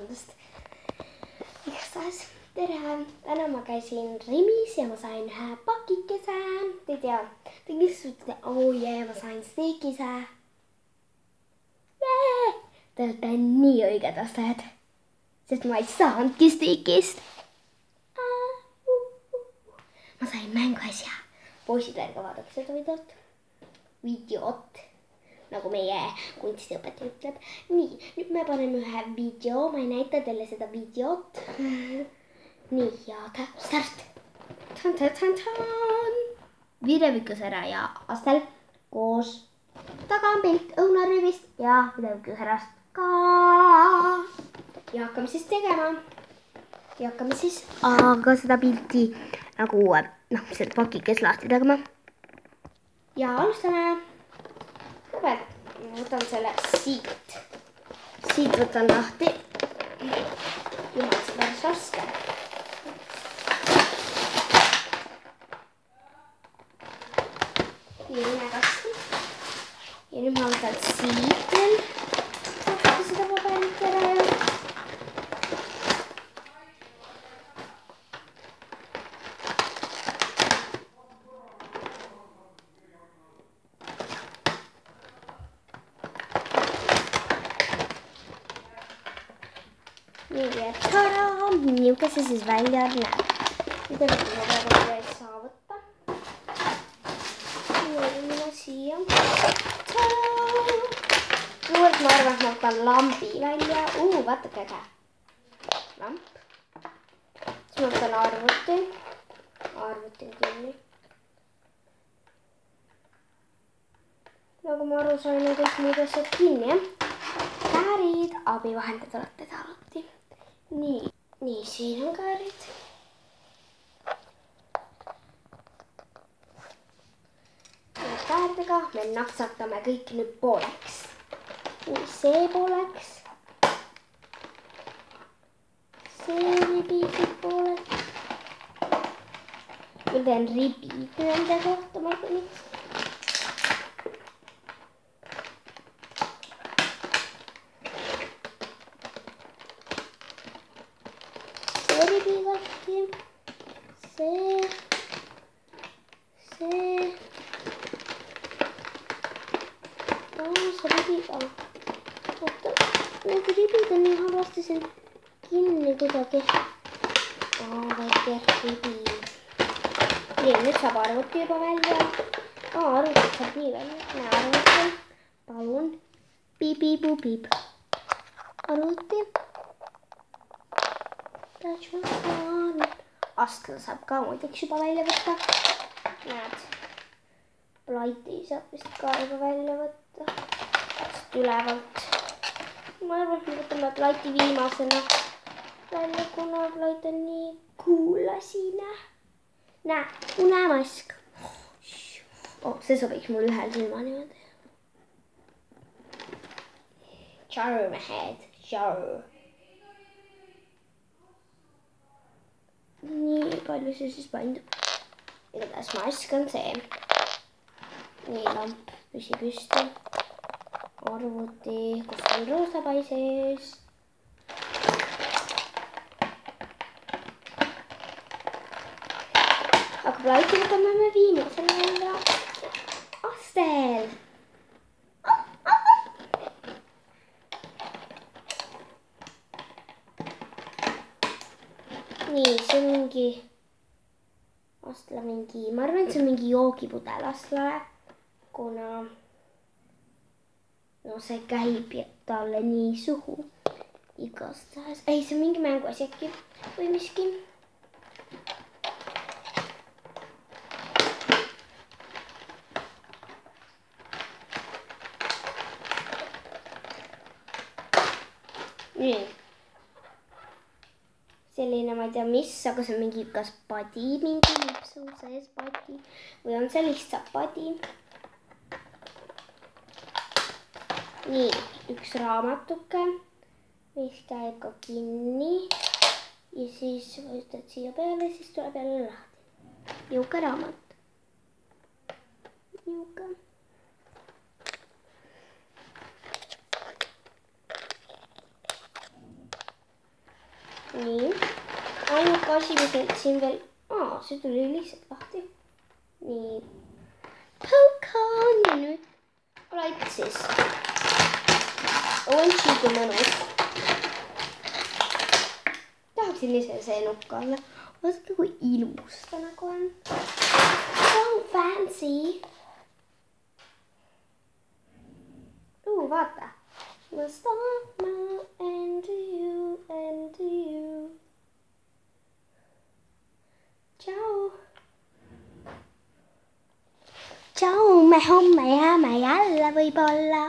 vabandust. Igatahes, tere! Täna ma käisin Rimis ja ma sain ühe pakikese. Te ei tea, te küsisite, oh jee, ma sain steekise. Jee! Te olete nii õiged vastajad, sest ma ei saanudki steekist. Ma sain mänguasja. Poisid, ärge vaadake seda videot, nagu meie kunstiõpetaja ütleb. Nii, nüüd me paneme ühe video, ma ei näita teile seda videot. Nii, ja start. Video lükkas ära ja Astel koos taga on pilt õunarüübist ja video lükkas ärast ka. Ja hakkame siis tegema. Ja hakkame siis aga seda pilti nagu, seda pakikes lahti tegema. Ja alustame. Kõigepealt ma võtan selle siit. Siit võtan lahti. Jumal, see on päris raske. Nii kasti. Ja nüüd ma võtan siit veel. Saate seda paberit ära ja. Nii, et tadaa, niuke see siis välja näeb. Nüüd on seda praegu ei saa võtta. Nii, mina siia. Tadaa! Nüüd ma arvan, et ma võtan lambi välja. Vaatake äge. Lamp. Siis ma võtan arvuti. Arvuti on kinni. Nagu ma aru sain, on kõik muud asjad kinni, jah? Käärid, abivahendid olete te alati. Nii, siin on käärid. Ja kääridega me naksatame kõik nüüd pooleks. Nii, see pooleks. See ribi siit pooleks. Ma teen ribid nende kohta, ma ütlen üks. Ribikasti, see. See ribiga. Oota, need ribid on nii halvasti siin kinni kuidagi. Väike ribi. Nii, nüüd saab arvuti juba välja. Arvuti saab nii välja. Arvuti. Palun. Piip. Arvuti. Astel saab ka muideks juba välja võtta. Näed, plaiti saab vist ka juba välja võtta. Täpselt ülevalt. Ma arvan, et me võtame plaiti viimasena välja, kuna plait on nii kuulasine. Näe, unemask. See sobiks mul ühel silma niimoodi. Charm head, charm. Nii palju see siis paindub. Igatahes mask on see. Nii, lamp püsi püsti. Arvuti, kus on roosapai sees. Aga plaiti võtame me viimasele välja. Astel! Nii, see on mingi, Astla mingi, ma arvan, et see on mingi joogipudel Astlale, kuna see käib talle nii suhu igastahes. Ei, see on mingi mänguasi äkki või miski. Nii. Selline, ma ei tea mis, aga see on mingi kas padi, mingi lipsu sees padi või on see lihtsalt padi. Nii, üks raamatuke, mis käib ka kinni ja siis võtad siia peale, siis tuleb jälle lahti. Niuke raamat. Niuke. Nii. Ainuke asi, mis nüüd siin veel... see tuli lihtsalt lahti. Nii. Poke-on ja nüüd laid siis. Ontsi kui mõnus. Tahaksin ise see nukk alla. Vaadake, kui ilus ta nagu on. So fancy. Vaata. Must stop now and to you and to you. Ciao. Ciao, me homme jääme jälle võib-olla.